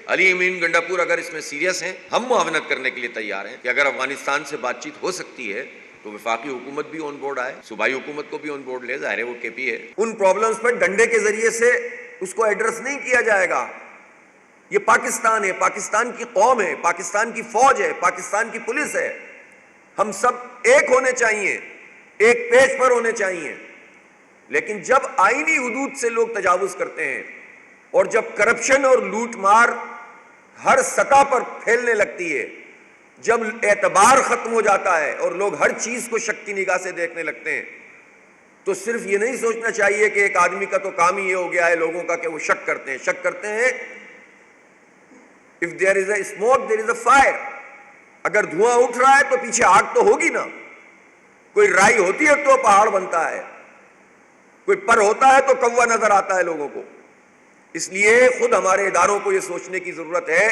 علی امین گنڈاپور اگر اس میں سیریس ہیں، ہم معاونت کرنے کے لیے تیار ہیں کہ اگر افغانستان سے بات چیت ہو سکتی ہے تو وفاقی حکومت بھی آن بورڈ آئے، صوبائی حکومت کو بھی آن بورڈ لے، ظاہر ہے وہ کے پی ہے۔ ان پرابلمز پر ڈنڈے کے ذریعے سے اس کو ایڈریس نہیں کیا جائے گا۔ یہ پاکستان ہے، پاکستان کی قوم ہے، پاکستان کی فوج ہے، پاکستان کی پولیس ہے، ہم سب ایک ہونے چاہیے، ایک پیج پر ہونے چاہیے۔ لیکن جب آئینی حدود سے لوگ تجاوز کرتے ہیں اور جب کرپشن اور لوٹ مار ہر سطح پر پھیلنے لگتی ہے، جب اعتبار ختم ہو جاتا ہے اور لوگ ہر چیز کو شک کی نگاہ سے دیکھنے لگتے ہیں، تو صرف یہ نہیں سوچنا چاہیے کہ ایک آدمی کا تو کام ہی یہ ہو گیا ہے لوگوں کا کہ وہ شک کرتے ہیں۔ if there is a smoke there is a fire، اگر دھواں اٹھ رہا ہے تو پیچھے آگ تو ہوگی نا، کوئی رائی ہوتی ہے تو پہاڑ بنتا ہے، کوئی پر ہوتا ہے تو کوا نظر آتا ہے لوگوں کو۔ اس لیے خود ہمارے اداروں کو یہ سوچنے کی ضرورت ہے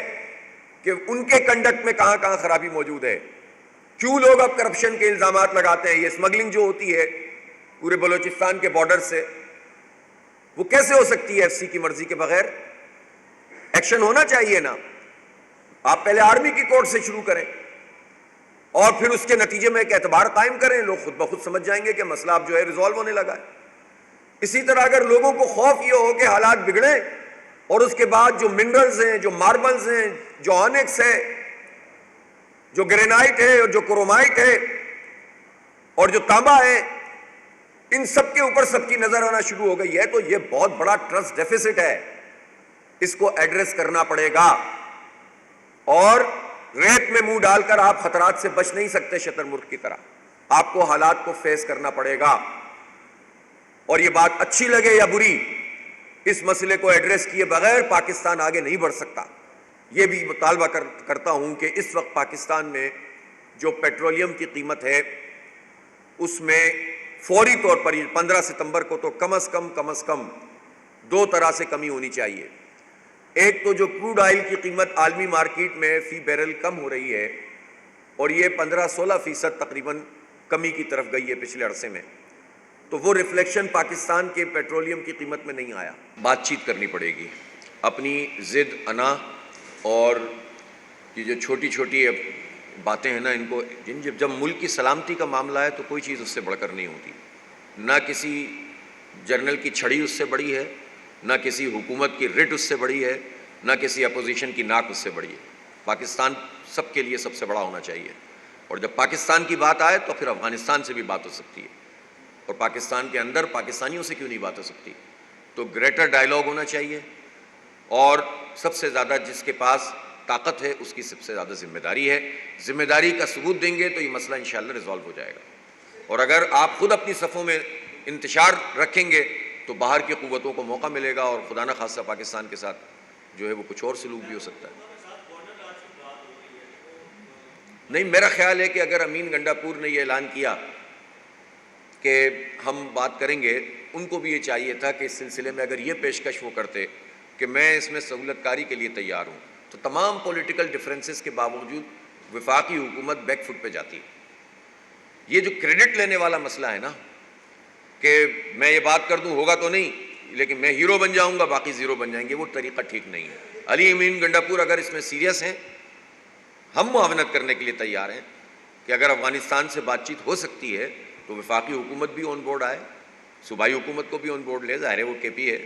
کہ ان کے کنڈکٹ میں کہاں کہاں خرابی موجود ہے، کیوں لوگ اب کرپشن کے الزامات لگاتے ہیں۔ یہ اسمگلنگ جو ہوتی ہے پورے بلوچستان کے بارڈر سے، وہ کیسے ہو سکتی ہے ایف سی کی مرضی کے بغیر؟ ایکشن ہونا چاہیے نا۔ آپ پہلے آرمی کی کورٹ سے شروع کریں اور پھر اس کے نتیجے میں ایک اعتبار قائم کریں، لوگ خود بخود سمجھ جائیں گے کہ مسئلہ اب جو ہے ریزالو ہونے لگا ہے۔ اسی طرح اگر لوگوں کو خوف یہ ہو کہ حالات بگڑیں اور اس کے بعد جو منرلز ہیں، جو ماربلز ہیں، جو آنکس ہے، جو گرینائٹ ہے اور جو کرومائٹ ہے اور جو تانبا ہے، ان سب کے اوپر سب کی نظر آنا شروع ہو گئی ہے، تو یہ بہت بڑا ٹرسٹ ڈیفیسٹ ہے، اس کو ایڈریس کرنا پڑے گا۔ اور ریت میں منہ ڈال کر آپ خطرات سے بچ نہیں سکتے شتر مرغ کی طرح، آپ کو حالات کو فیس کرنا پڑے گا۔ اور یہ بات اچھی لگے یا بری، اس مسئلے کو ایڈریس کیے بغیر پاکستان آگے نہیں بڑھ سکتا۔ یہ بھی مطالبہ کرتا ہوں کہ اس وقت پاکستان میں جو پیٹرولیم کی قیمت ہے اس میں فوری طور پر 15 ستمبر کو تو کم از کم 2 طرح سے کمی ہونی چاہیے۔ ایک تو جو کروڈ آئل کی قیمت عالمی مارکیٹ میں فی بیرل کم ہو رہی ہے اور یہ 15-16% تقریباً کمی کی طرف گئی ہے پچھلے عرصے میں، تو وہ ریفلیکشن پاکستان کے پیٹرولیم کی قیمت میں نہیں آیا۔ بات چیت کرنی پڑے گی، اپنی ضد انا اور یہ جو چھوٹی چھوٹی باتیں ہیں نا، ان کو جب ملک کی سلامتی کا معاملہ ہے تو کوئی چیز اس سے بڑھ کر نہیں ہوتی، نہ کسی جرنل کی چھڑی اس سے بڑی ہے، نہ کسی حکومت کی رٹ اس سے بڑی ہے، نہ کسی اپوزیشن کی ناک اس سے بڑی ہے۔ پاکستان سب کے لیے سب سے بڑا ہونا چاہیے، اور جب پاکستان کی بات آئے تو پھر افغانستان سے بھی بات ہو سکتی ہے، اور پاکستان کے اندر پاکستانیوں سے کیوں نہیں بات ہو سکتی؟ تو گریٹر ڈائلاگ ہونا چاہیے، اور سب سے زیادہ جس کے پاس طاقت ہے اس کی سب سے زیادہ ذمہ داری ہے۔ ذمہ داری کا ثبوت دیں گے تو یہ مسئلہ انشاءاللہ ریزالو ہو جائے گا، اور اگر آپ خود اپنی صفوں میں انتشار رکھیں گے تو باہر کی قوتوں کو موقع ملے گا، اور خدا نہ خواستہ پاکستان کے ساتھ جو ہے وہ کچھ اور سلوک بھی ہو سکتا ہے۔ نہیں، میرا خیال ہے کہ اگر امین گنڈاپور نے یہ اعلان کیا کہ ہم بات کریں گے، ان کو بھی یہ چاہیے تھا کہ اس سلسلے میں اگر یہ پیشکش وہ کرتے کہ میں اس میں سہولت کاری کے لیے تیار ہوں، تو تمام پولیٹیکل ڈفرینسز کے باوجود وفاقی حکومت بیک فٹ پہ جاتی ہے۔ یہ جو کریڈٹ لینے والا مسئلہ ہے نا کہ میں یہ بات کر دوں ہوگا تو نہیں، لیکن میں ہیرو بن جاؤں گا باقی زیرو بن جائیں گے، وہ طریقہ ٹھیک نہیں ہے۔ علی امین گنڈاپور اگر اس میں سیریس ہیں، ہم معاونت کرنے کے لیے تیار ہیں کہ اگر افغانستان سے بات چیت ہو سکتی ہے تو وفاقی حکومت بھی آن بورڈ آئے، صوبائی حکومت کو بھی آن بورڈ لے، ظاہر ہے وہ کے پی ہے،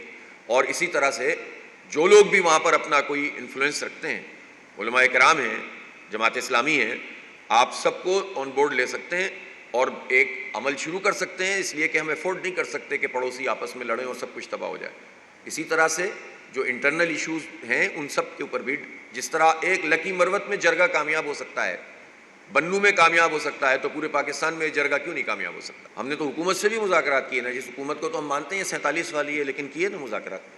اور اسی طرح سے جو لوگ بھی وہاں پر اپنا کوئی انفلوئنس رکھتے ہیں، علماء کرام ہیں، جماعت اسلامی ہیں، آپ سب کو آن بورڈ لے سکتے ہیں اور ایک عمل شروع کر سکتے ہیں، اس لیے کہ ہم افورڈ نہیں کر سکتے کہ پڑوسی آپس میں لڑیں اور سب کچھ تباہ ہو جائے۔ اسی طرح سے جو انٹرنل ایشوز ہیں ان سب کے اوپر بھی، جس طرح ایک لکی مروت میں جرگہ کامیاب ہو سکتا ہے، بنو میں کامیاب ہو سکتا ہے، تو پورے پاکستان میں جرگہ کیوں نہیں کامیاب ہو سکتا؟ ہم نے تو حکومت سے بھی مذاکرات کیے نا، جس حکومت کو تو ہم مانتے ہیں 47 والی ہے، لیکن کیے نا مذاکرات،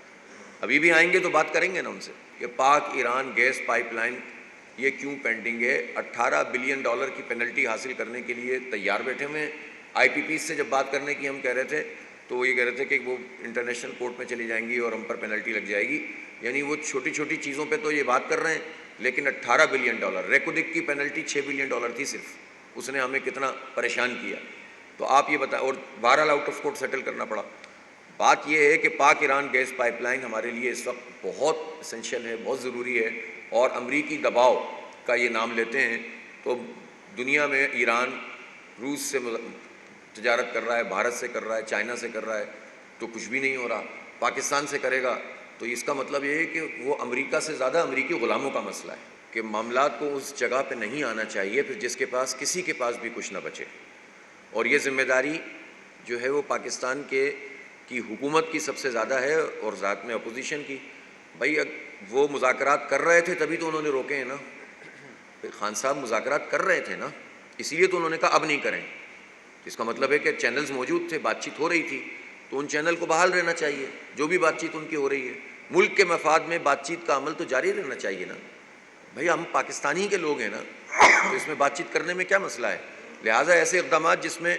ابھی بھی آئیں گے تو بات کریں گے نا ان سے کہ پاک ایران گیس پائپ لائن یہ کیوں پینڈنگ ہے۔ $18 بلین کی پینلٹی حاصل کرنے کے لیے تیار بیٹھے ہوئے ہیں۔ آئی پی پیز سے جب بات کرنے کی ہم کہہ رہے تھے تو وہ یہ کہہ رہے تھے کہ وہ انٹرنیشنل کورٹ میں چلی جائیں گی اور ہم پر پینلٹی لگ جائے گی، یعنی وہ چھوٹی چھوٹی چیزوں پہ تو یہ بات کر رہے ہیں، لیکن $18 بلین، ریکودک کی پینلٹی $6 بلین تھی صرف، اس نے ہمیں کتنا پریشان کیا۔ تو آپ یہ بتائیں، اور بہرحال آؤٹ آف کورٹ سیٹل کرنا پڑا۔ بات یہ ہے کہ پاک ایران گیس پائپ لائن ہمارے لیے اس وقت بہت اسینشیل ہے، بہت ضروری ہے، اور امریکی دباؤ کا یہ نام لیتے ہیں تو دنیا میں ایران روس سے تجارت کر رہا ہے، بھارت سے کر رہا ہے، چائنا سے کر رہا ہے، تو کچھ بھی نہیں ہو رہا. پاکستان سے کرے گا تو اس کا مطلب یہ ہے کہ وہ امریکہ سے زیادہ امریکی غلاموں کا مسئلہ ہے کہ معاملات کو اس جگہ پہ نہیں آنا چاہیے پھر جس کے پاس کسی کے پاس بھی کچھ نہ بچے. اور یہ ذمہ داری جو ہے وہ پاکستان کی حکومت کی سب سے زیادہ ہے اور ذات میں اپوزیشن کی. بھائی وہ مذاکرات کر رہے تھے تبھی تو انہوں نے روکے ہیں نا. خان صاحب مذاکرات کر رہے تھے نا، اسی لیے تو انہوں نے کہا اب نہیں کریں. اس کا مطلب ہے کہ چینلز موجود تھے، بات چیت ہو رہی تھی، تو ان چینل کو بحال رہنا چاہیے. جو بھی بات چیت ان کی ہو رہی ہے ملک کے مفاد میں بات چیت کا عمل تو جاری رہنا چاہیے نا. بھئی ہم پاکستانی کے لوگ ہیں نا، تو اس میں بات چیت کرنے میں کیا مسئلہ ہے؟ لہٰذا ایسے اقدامات جس میں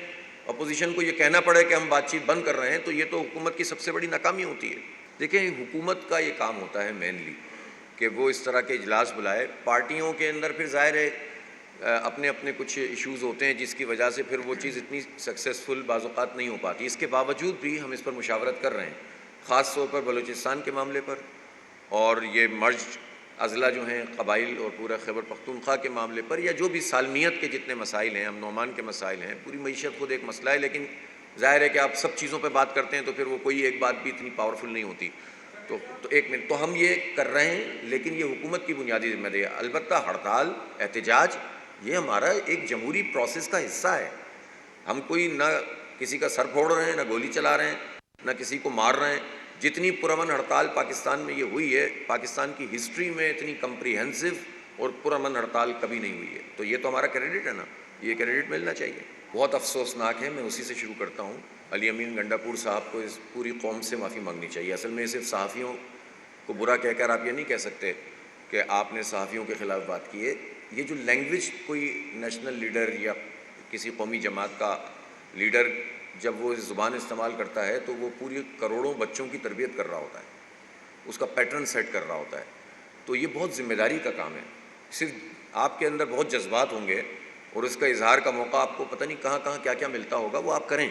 اپوزیشن کو یہ کہنا پڑے کہ ہم بات چیت بند کر رہے ہیں تو یہ تو حکومت کی سب سے بڑی ناکامی ہوتی ہے. دیکھیں حکومت کا یہ کام ہوتا ہے مینلی کہ وہ اس طرح کے اجلاس بلائے. پارٹیوں کے اندر پھر ظاہر ہے اپنے اپنے کچھ ایشوز ہوتے ہیں جس کی وجہ سے پھر وہ چیز اتنی سکسیسفل بعض اوقات نہیں ہو پاتی. اس کے باوجود بھی ہم اس پر مشاورت کر رہے ہیں، خاص طور پر بلوچستان کے معاملے پر، اور یہ مرج اضلاع جو ہیں قبائل اور پورا خیبر پختونخوا کے معاملے پر، یا جو بھی سالمیت کے جتنے مسائل ہیں، امن و امان کے مسائل ہیں. پوری معیشت خود ایک مسئلہ ہے، لیکن ظاہر ہے کہ آپ سب چیزوں پہ بات کرتے ہیں تو پھر وہ کوئی ایک بات بھی اتنی پاورفل نہیں ہوتی. تو ایک منٹ تو ہم یہ کر رہے ہیں، لیکن یہ حکومت کی بنیادی ذمہ داری ہے. البتہ ہڑتال، احتجاج یہ ہمارا ایک جمہوری پروسیس کا حصہ ہے. ہم کوئی نہ کسی کا سر پھوڑ رہے ہیں، نہ گولی چلا رہے ہیں، نہ کسی کو مار رہے ہیں. جتنی پرامن ہڑتال پاکستان میں یہ ہوئی ہے، پاکستان کی ہسٹری میں اتنی کمپریہنسو اور پرامن ہڑتال کبھی نہیں ہوئی ہے. تو یہ تو ہمارا کریڈٹ ہے نا، یہ کریڈٹ ملنا چاہیے. بہت افسوسناک ہے، میں اسی سے شروع کرتا ہوں. علی امین گنڈا پور صاحب کو اس پوری قوم سے معافی مانگنی چاہیے. اصل میں صرف صحافیوں کو برا کہہ کر آپ یہ نہیں کہہ سکتے کہ آپ نے صحافیوں کے خلاف بات کی ہے. یہ جو لینگویج کوئی نیشنل لیڈر یا کسی قومی جماعت کا لیڈر جب وہ زبان استعمال کرتا ہے تو وہ پوری کروڑوں بچوں کی تربیت کر رہا ہوتا ہے، اس کا پیٹرن سیٹ کر رہا ہوتا ہے. تو یہ بہت ذمہ داری کا کام ہے. صرف آپ کے اندر بہت جذبات ہوں گے اور اس کا اظہار کا موقع آپ کو پتہ نہیں کہاں کہاں کیا کیا ملتا ہوگا، وہ آپ کریں،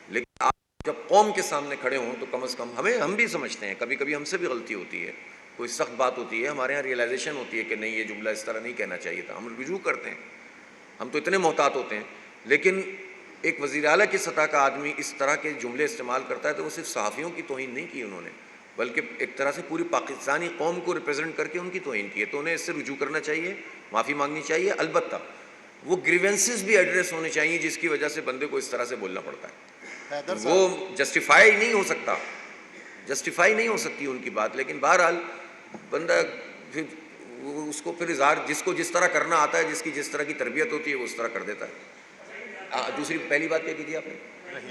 لیکن آپ جب قوم کے سامنے کھڑے ہوں تو کم از کم ہم بھی سمجھتے ہیں کبھی کبھی ہم سے بھی غلطی ہوتی ہے، کوئی سخت بات ہوتی ہے، ہمارے یہاں ریئلائزیشن ہوتی ہے کہ نہیں یہ جملہ اس طرح نہیں کہنا چاہیے تھا، ہم رجوع کرتے ہیں. ہم تو اتنے محتاط ہوتے ہیں. لیکن ایک وزیر اعلیٰ کی سطح کا آدمی اس طرح کے جملے استعمال کرتا ہے تو وہ صرف صحافیوں کی توہین نہیں کی انہوں نے، بلکہ ایک طرح سے پوری پاکستانی قوم کو ریپرزینٹ کر کے ان کی توہین کی ہے. تو انہیں اس سے رجوع کرنا چاہیے، معافی مانگنی چاہیے. البتہ وہ گریونسز بھی ایڈریس ہونے چاہیے جس کی وجہ سے بندے کو اس طرح سے بولنا پڑتا ہے. وہ جسٹیفائی نہیں ہو سکتی ان کی بات، لیکن بہرحال بندہ پھر اس کو پھر اظہار جس کو جس طرح کرنا آتا ہے، جس کی جس طرح کی تربیت ہوتی ہے وہ اس طرح کر دیتا ہے. دوسری پہلی بات کیا کی تھی آپ نے؟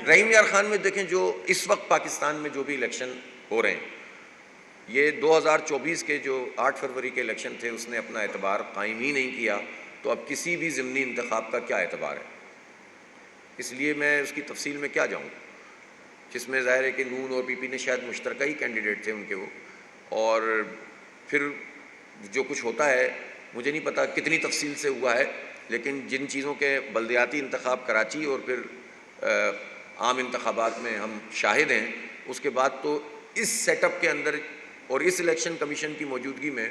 رحیم یار خان میں دیکھیں جو اس وقت پاکستان میں جو بھی الیکشن ہو رہے ہیں، یہ 2024 کے جو 8 فروری کے الیکشن تھے اس نے اپنا اعتبار قائم ہی نہیں کیا، تو اب کسی بھی ضمنی انتخاب کا کیا اعتبار ہے؟ اس لیے میں اس کی تفصیل میں کیا جاؤں، جس میں ظاہر ہے کہ نون اور پی پی نے شاید مشترکہ ہی کینڈیڈیٹ تھے ان کے وہ، اور پھر جو کچھ ہوتا ہے مجھے نہیں پتا کتنی تفصیل سے ہوا ہے، لیکن جن چیزوں کے بلدیاتی انتخاب کراچی اور پھر عام انتخابات میں ہم شاہد ہیں، اس کے بعد تو اس سیٹ اپ کے اندر اور اس الیکشن کمیشن کی موجودگی میں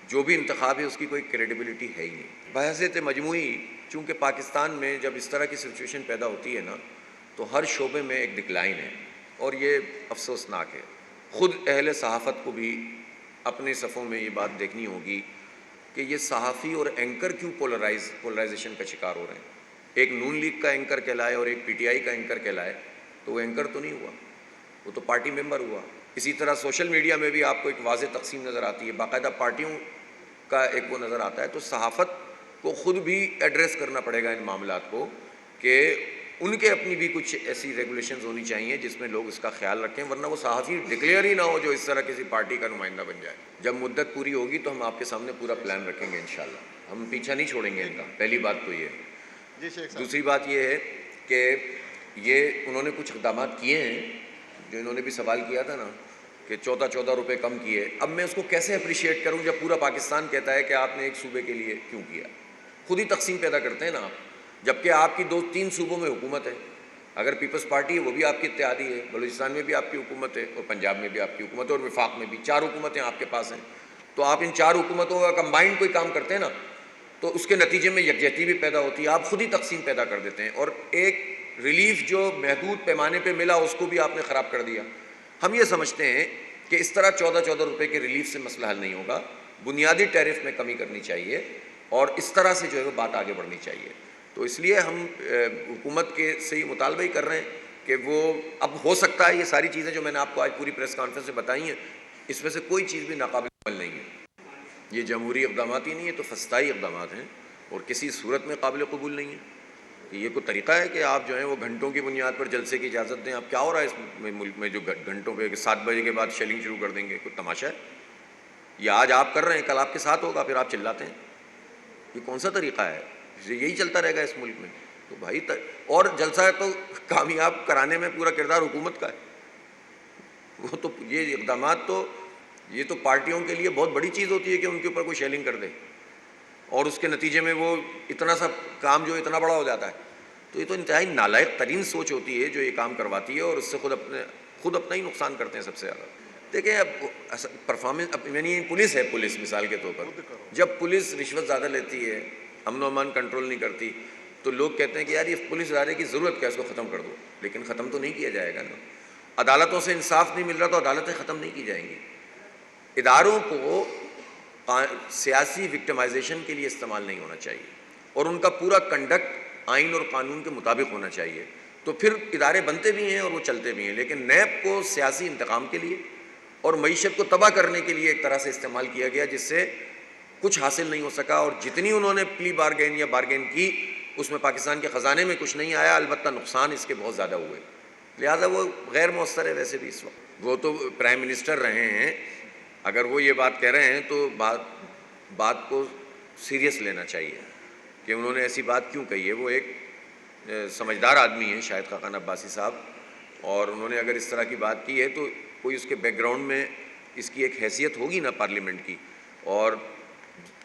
جو بھی انتخاب ہے اس کی کوئی کریڈیبلٹی ہے ہی نہیں. بحیثیت مجموعی چونکہ پاکستان میں جب اس طرح کی سچویشن پیدا ہوتی ہے نا تو ہر شعبے میں ایک ڈکلائن ہے، اور یہ افسوسناک ہے. خود اہل صحافت کو بھی اپنے صفوں میں یہ بات دیکھنی ہوگی کہ یہ صحافی اور اینکر کیوں پولرائزیشن کا شکار ہو رہے ہیں. ایک نون لیگ کا اینکر کہلائے اور ایک پی ٹی آئی کا اینکر کہلائے تو وہ اینکر تو نہیں ہوا، وہ تو پارٹی ممبر ہوا. اسی طرح سوشل میڈیا میں بھی آپ کو ایک واضح تقسیم نظر آتی ہے، باقاعدہ پارٹیوں کا ایک وہ نظر آتا ہے. تو صحافت کو خود بھی ایڈریس کرنا پڑے گا ان معاملات کو کہ ان کے اپنی بھی کچھ ایسی ریگولیشنز ہونی چاہیے جس میں لوگ اس کا خیال رکھیں، ورنہ وہ صحافی ڈکلیئر ہی نہ ہو جو اس طرح کسی پارٹی کا نمائندہ بن جائے. جب مدت پوری ہوگی تو ہم آپ کے سامنے پورا پلان رکھیں گے انشاءاللہ، ہم پیچھا نہیں چھوڑیں گے ان کا. پہلی بات تو یہ ہے. دوسری بات یہ ہے کہ یہ انہوں نے کچھ اقدامات کیے ہیں جو انہوں نے بھی سوال کیا تھا نا کہ 14 روپے کم کیے. اب میں اس کو کیسے اپریشیٹ کروں جب پورا پاکستان کہتا ہے کہ آپ نے ایک صوبے کے لیے کیوں کیا؟ خود ہی تقسیم پیدا کرتے ہیں نا آپ، جبکہ آپ کی 2-3 صوبوں میں حکومت ہے. اگر پیپلز پارٹی ہے وہ بھی آپ کی اتحادی ہے، بلوچستان میں بھی آپ کی حکومت ہے اور پنجاب میں بھی آپ کی حکومت ہے اور وفاق میں بھی 4 حکومتیں آپ کے پاس ہیں، تو آپ ان 4 حکومتوں کا کمبائنڈ کوئی کام کرتے ہیں نا تو اس کے نتیجے میں یکجہتی بھی پیدا ہوتی ہے، آپ خود ہی تقسیم پیدا کر دیتے ہیں، اور ایک ریلیف جو محدود پیمانے پہ ملا اس کو بھی آپ نے خراب کر دیا۔ ہم یہ سمجھتے ہیں کہ اس طرح 14 روپے کے ریلیف سے مسئلہ حل نہیں ہوگا، بنیادی ٹیرف میں کمی کرنی چاہیے اور اس طرح سے جو ہے وہ بات آگے بڑھنی چاہیے۔ تو اس لیے ہم حکومت کے سے ہی مطالبہ ہی کر رہے ہیں کہ وہ اب ہو سکتا ہے یہ ساری چیزیں جو میں نے آپ کو آج پوری پریس کانفرنس سے بتائی ہیں اس میں سے کوئی چیز بھی ناقابل عمل نہیں ہے، یہ جمہوری اقدامات ہی نہیں ہے تو فسطائی اقدامات ہیں اور کسی صورت میں قابل قبول نہیں ہے۔ یہ کوئی طریقہ ہے کہ آپ جو ہیں وہ گھنٹوں کی بنیاد پر جلسے کی اجازت دیں؟ اب کیا ہو رہا ہے اس ملک میں جو گھنٹوں پہ 7 بجے کے بعد شیلنگ شروع کر دیں گے؟ کوئی تماشا ہے؟ یہ آج آپ کر رہے ہیں کل آپ کے ساتھ ہوگا پھر آپ چلاتے ہیں، یہ کون سا طریقہ ہے؟ یہی چلتا رہے گا اس ملک میں تو بھائی اور جلسہ ہے تو کامیاب کرانے میں پورا کردار حکومت کا ہے، وہ تو یہ اقدامات تو یہ تو پارٹیوں کے لیے بہت بڑی چیز ہوتی ہے کہ ان کے اوپر کوئی شیلنگ کر دے اور اس کے نتیجے میں وہ اتنا سا کام جو اتنا بڑا ہو جاتا ہے، تو یہ تو انتہائی نالائق ترین سوچ ہوتی ہے جو یہ کام کرواتی ہے اور اس سے خود اپنا ہی نقصان کرتے ہیں سب سے زیادہ۔ دیکھیں اب پرفارمنس یعنی پولیس ہے، پولیس مثال کے طور پر جب پولیس رشوت زیادہ لیتی ہے، امن و امان کنٹرول نہیں کرتی تو لوگ کہتے ہیں کہ یار یہ پولیس ادارے کی ضرورت کیا ہے، اس کو ختم کر دو، لیکن ختم تو نہیں کیا جائے گا نا۔ عدالتوں سے انصاف نہیں مل رہا تو عدالتیں ختم نہیں کی جائیں گی۔ اداروں کو سیاسی وکٹمائزیشن کے لیے استعمال نہیں ہونا چاہیے اور ان کا پورا کنڈکٹ آئین اور قانون کے مطابق ہونا چاہیے، تو پھر ادارے بنتے بھی ہیں اور وہ چلتے بھی ہیں۔ لیکن نیب کو سیاسی انتقام کے لیے اور معیشت کو تباہ کرنے کے لیے ایک طرح سے استعمال کیا گیا جس سے کچھ حاصل نہیں ہو سکا، اور جتنی انہوں نے پلی بارگین یا بارگین کی اس میں پاکستان کے خزانے میں کچھ نہیں آیا، البتہ نقصان اس کے بہت زیادہ ہوئے، لہٰذا وہ غیر مؤثر ہے۔ ویسے بھی اس وقت وہ تو پرائم منسٹر رہے ہیں، اگر وہ یہ بات کہہ رہے ہیں تو بات کو سیریس لینا چاہیے کہ انہوں نے ایسی بات کیوں کہی ہے۔ وہ ایک سمجھدار آدمی ہیں شاہد خاقان عباسی صاحب، اور انہوں نے اگر اس طرح کی بات کی ہے تو کوئی اس کے بیک گراؤنڈ میں اس کی ایک حیثیت ہوگی نا پارلیمنٹ کی۔ اور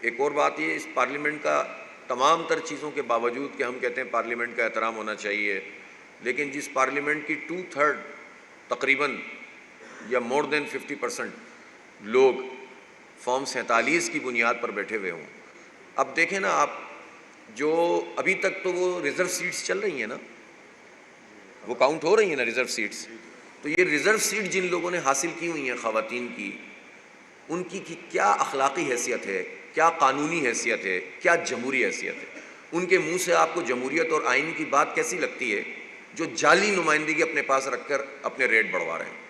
ایک اور بات یہ، اس پارلیمنٹ کا تمام تر چیزوں کے باوجود کہ ہم کہتے ہیں پارلیمنٹ کا احترام ہونا چاہیے، لیکن جس پارلیمنٹ کی 2/3 تقریباً یا مور دین 50% لوگ فارم 47 کی بنیاد پر بیٹھے ہوئے ہوں، اب دیکھیں نا آپ، جو ابھی تک تو وہ ریزرو سیٹس چل رہی ہیں نا، وہ کاؤنٹ ہو رہی ہیں نا ریزرو سیٹس، تو یہ ریزرو سیٹ جن لوگوں نے حاصل کی ہوئی ہیں خواتین کی، ان کی کیا اخلاقی حیثیت ہے، کیا قانونی حیثیت ہے، کیا جمہوری حیثیت ہے؟ ان کے منہ سے آپ کو جمہوریت اور آئین کی بات کیسی لگتی ہے جو جعلی نمائندگی اپنے پاس رکھ کر اپنے ریٹ بڑھوا رہے ہیں؟